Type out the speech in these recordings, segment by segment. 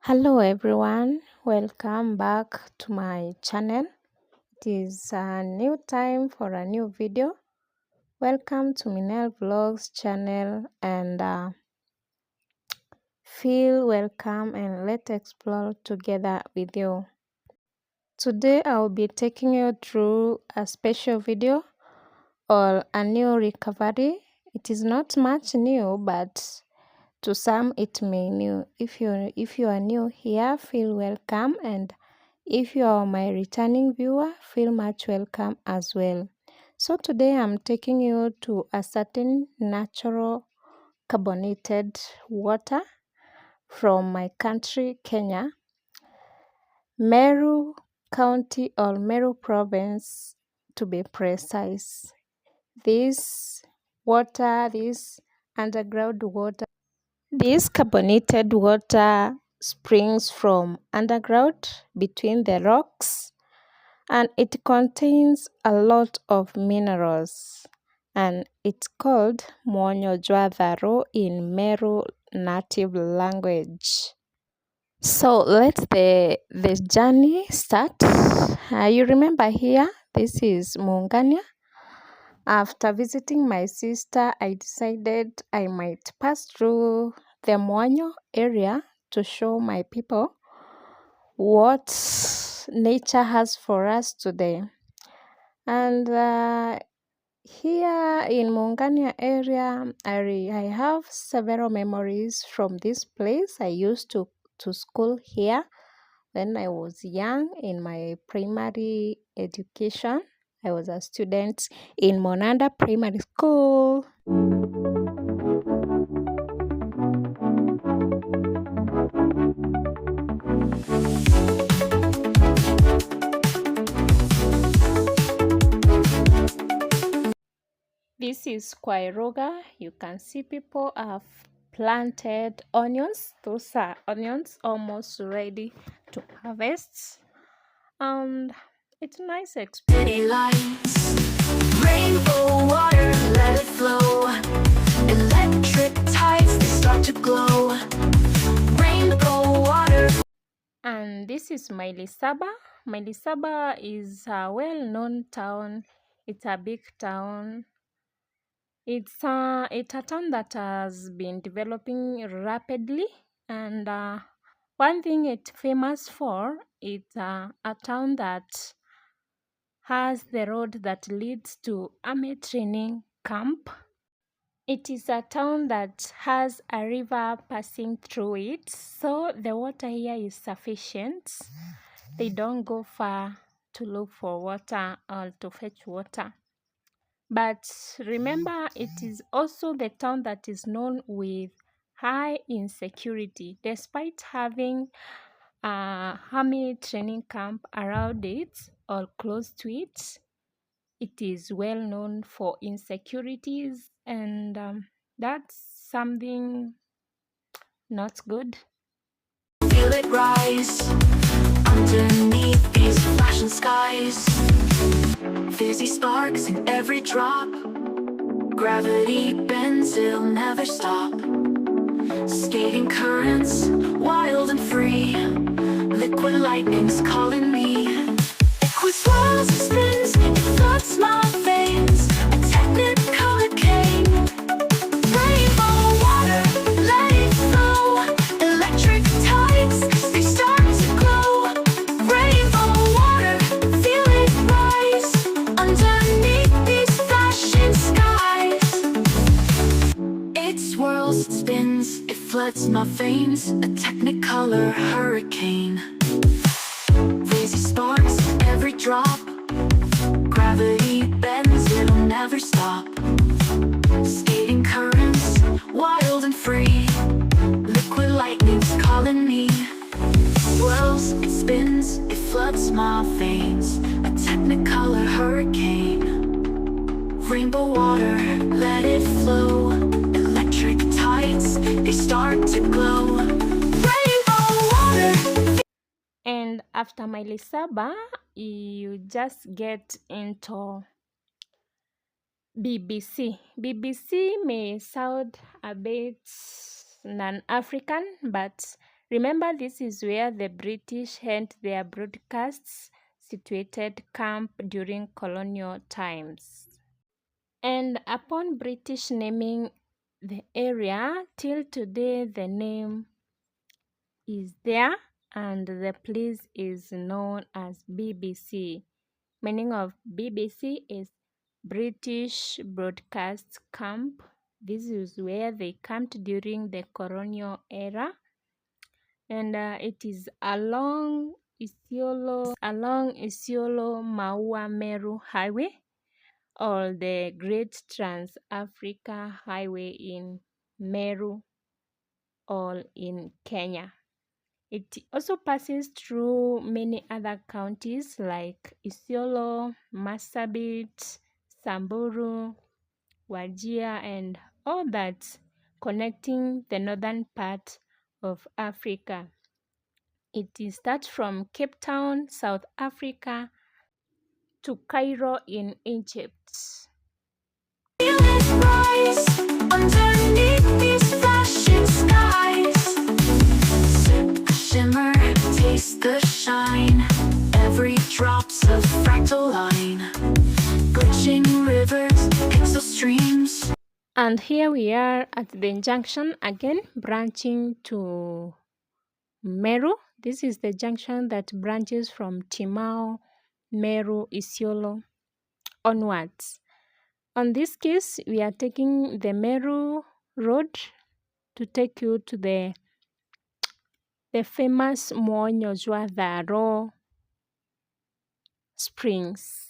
Hello everyone, welcome back to my channel. It is a new time for a new video. Welcome to Minel Vlogs channel and feel welcome and let's explore together with you. Today I will be taking you through a special video or a new recovery. It is not much new, but to some it may new. If you are new here, feel welcome, and if you are my returning viewer, feel much welcome as well. So today I'm taking you to a certain natural carbonated water from my country, Kenya, Meru County or Meru Province to be precise. This underground water, this carbonated water springs from underground between the rocks, and it contains a lot of minerals, and it's called MWONYO THAARU in Meru native language. So let's the journey start. You remember here, this is Muungania. After visiting my sister, I decided I might pass through the MWONYO area to show my people what nature has for us today. And here in Muungania area, I have several memories from this place. I used to school here when I was young in my primary education. I was a student in Monanda Primary School. This is Kwairoga. You can see people have planted onions. Those are onions almost ready to harvest. And it's a nice experience. City lights, rainbow water, let it flow. Electric tides, they start to glow. Rainbow water. And this is Mailisaba. Mailisaba is a well-known town. It's a big town. It's a town that has been developing rapidly, and one thing it's famous for, it's a town that has the road that leads to army training camp. It is a town that has a river passing through it, so the water here is sufficient. They don't go far to look for water or to fetch water. But remember, it is also the town that is known with high insecurity. Despite having a army training camp around it or close to it, it is well known for insecurities, and that's something not good. Feel it rise underneath these flashing skies. Fizzy sparks in every drop. Gravity bends, it'll never stop. Skating currents, wild and free. Liquid lightning's calling me. Liquid swirls and spins, it floods my veins. A technicolor cane. Rainbow water, let it flow. Electric tides, they start to glow. Rainbow water, feel it rise underneath these flashing skies. It swirls, it spins, it floods my veins. A technicolor hurricane. Fizzy sparks, every drop. Gravity bends, it'll never stop. Skating currents, wild and free. Liquid lightning's calling me. It swirls, it spins, it floods my veins. A technicolor hurricane. Rainbow water, let it flow. Electric tides, they start to glow. Rainbow water. And after Mailisaba, you just get into BBC. BBC may sound a bit non-African, but Remember, this is where the British held their broadcasts situated camp during colonial times. And upon British naming the area, till today the name is there and the place is known as BBC. Meaning of BBC is British Broadcast Camp. This is where they camped during the colonial era, and it is along Isiolo Maua Meru Highway, or the Great Trans-Africa Highway in Meru, all in Kenya. It also passes through many other counties like Isiolo, Marsabit, Samburu, Wajir, and all that, connecting the northern part of Africa. It starts from Cape Town, South Africa, to Cairo in Egypt. Feel it rise underneath these flashing skies. Sip the shimmer, taste the shine. Every drop's a fractal line. Glitching rivers, pixel streams. And here we are at the junction again, branching to Meru. This is the junction that branches from Timau, Meru, Isiolo onwards. On this case, we are taking the Meru road to take you to the famous MWONYO THAARU springs.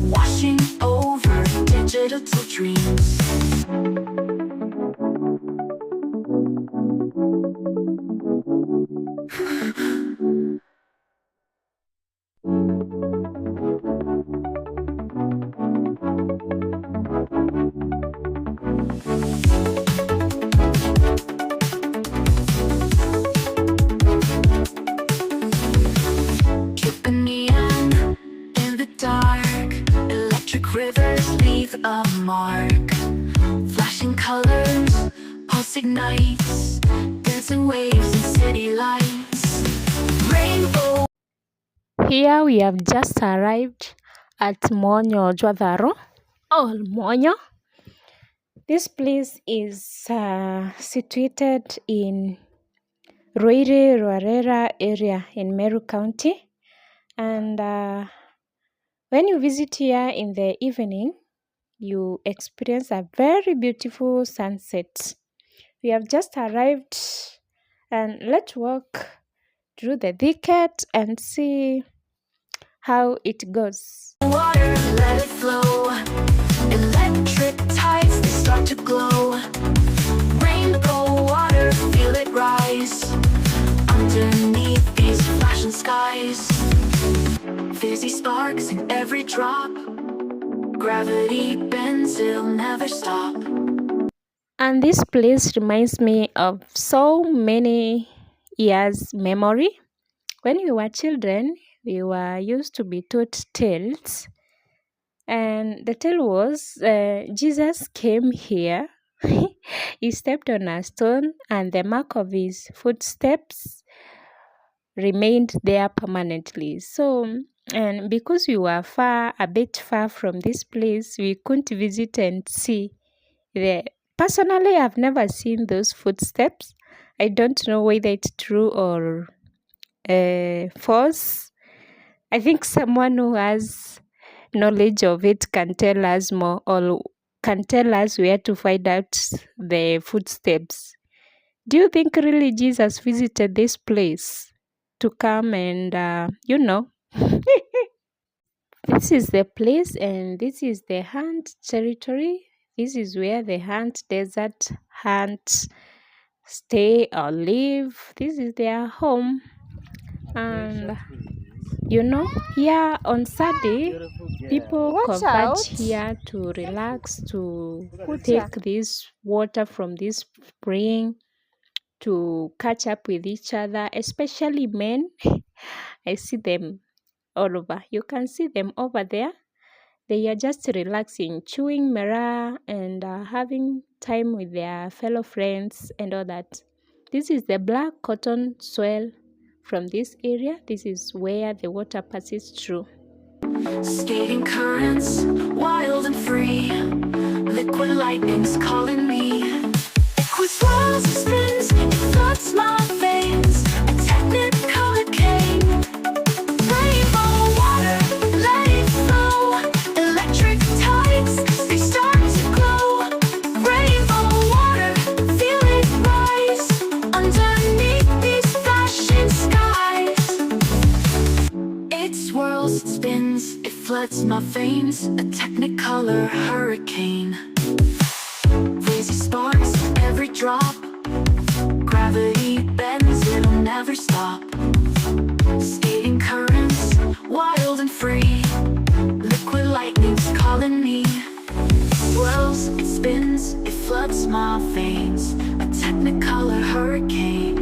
Washing over digital dreams. Rivers leave a mark. Flashing colors, pulsing nights, dancing waves and city lights. Rainbow. Here we have just arrived at MWONYO THAARU, or MWONYO. This place is situated in Ruarera area in Meru County, and when you visit here in the evening, you experience a very beautiful sunset. We have just arrived, and let's walk through the thicket and see how it goes. Water, let it flow. Electric tides, they start to glow. Rainbow water, feel it rise. Underneath these flashing skies. Fizzy sparks in every drop. Gravity bends, it'll never stop. And this place reminds me of so many years' memory. When we were children, we were used to be taught tales. And the tale was Jesus came here, he stepped on a stone, and the mark of his footsteps remained there permanently. So, and because we were a bit far from this place, we couldn't visit and see. Personally, I've never seen those footsteps. I don't know whether it's true or false. I think someone who has knowledge of it can tell us more, or can tell us where to find out the footsteps. Do you think really Jesus visited this place to come and, this is the place, and this is the Hunt territory. This is where the Hunt desert Hunt stay or live. This is their home. And here on Sunday, people converge here to relax, to take this water from this spring, to catch up with each other, especially men. I see them all over. You can see them over there. They are just relaxing, chewing mera, and having time with their fellow friends and all that. This is the black cotton soil from this area. This is where the water passes through. Skating currents, wild and free. Liquid lightning's calling me. Liquid swirls and spins, it floods my veins. A technicolor cane. Rainbow water, let it flow. Electric tides, they start to glow. Rainbow water, feel it rise. Underneath these flashing skies. It swirls, it spins, it floods my veins. A technicolor hurricane. Lazy sparks, every drop. Gravity bends, it'll never stop. Skating currents, wild and free. Liquid lightning's calling me. It swirls, it spins, it floods my veins. A technicolor hurricane.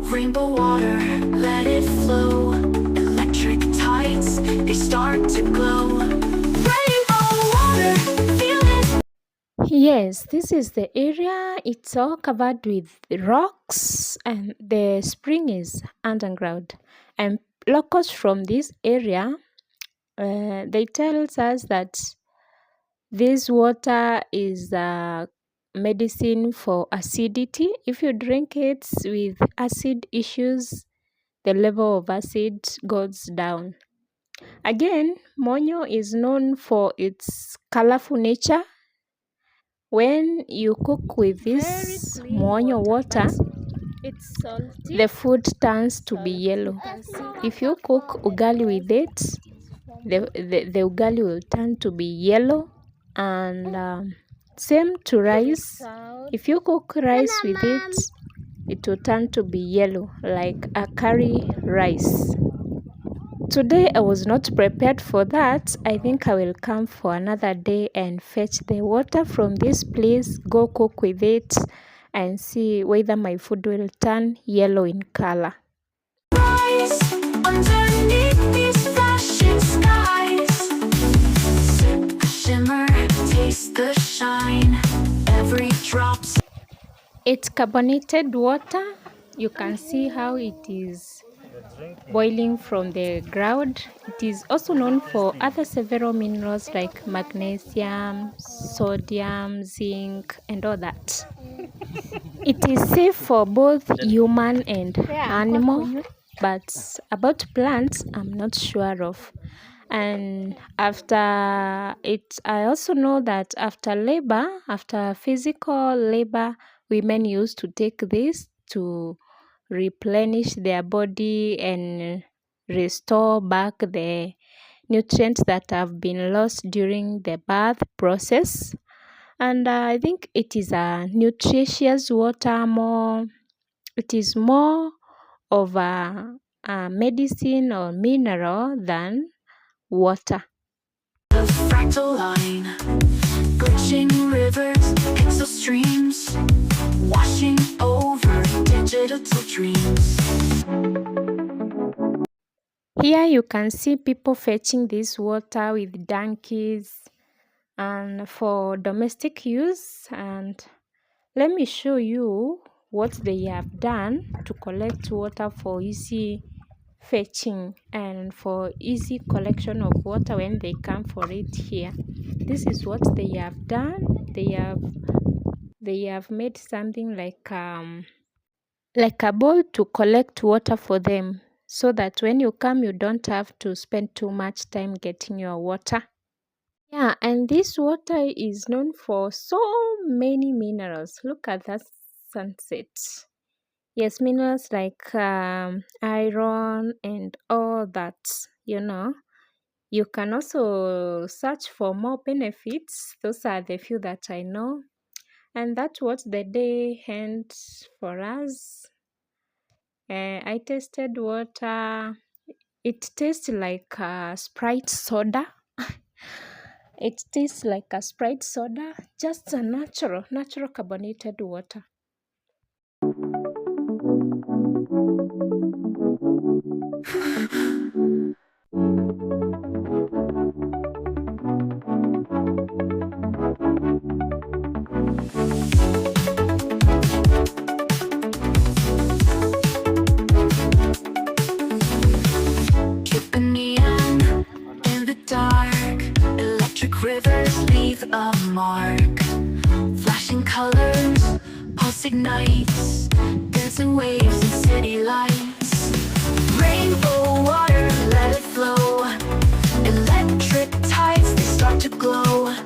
Rainbow water, let it flow. Electric tides, they start to glow. Rainbow water, feel it. Yes, this is the area. It's all covered with rocks and the spring is underground. And locals from this area, they tell us that this water is medicine for acidity. If you drink it with acid issues, the level of acid goes down. Again, MWONYO is known for its colorful nature. When you cook with this MWONYO water, it's salty. The food turns to be yellow. If you cook ugali with it, the ugali will turn to be yellow. And same to rice. If you cook rice with it, it will turn to be yellow like a curry rice. Today I was not prepared for that. I think I will come for another day and fetch the water from this place, go cook with it and see whether my food will turn yellow in color. Rise underneath these flashing skies. Sip the shimmer, taste the shine. Every drop's It's carbonated water. You can see how it is boiling from the ground. It is also known for other several minerals like magnesium, sodium, zinc, and all that. It is safe for both human and animal, but about plants, I'm not sure of. And after it, I also know that after labor, after physical labor, women used to take this to replenish their body and restore back the nutrients that have been lost during the birth process. And I think it is a nutritious water. It is more of a medicine or mineral than water. the fractal line. Glitching rivers, pixel streams. Washing over digital dreams. Here you can see people fetching this water with donkeys and for domestic use. And let me show you what they have done to collect water for easy fetching and for easy collection of water when they come for it here. This is what they have done. They have made something like a bowl to collect water for them, so that when you come you don't have to spend too much time getting your water. Yeah, and this water is known for so many minerals. Look at that sunset. Yes, minerals like iron and all that, You can also search for more benefits. Those are the few that I know. And that's what the day ends for us. I tasted water. It tastes like Sprite soda. It tastes like a Sprite soda, just a natural carbonated water. rivers leave a mark. Flashing colors, pulse ignites, dancing waves in city lights.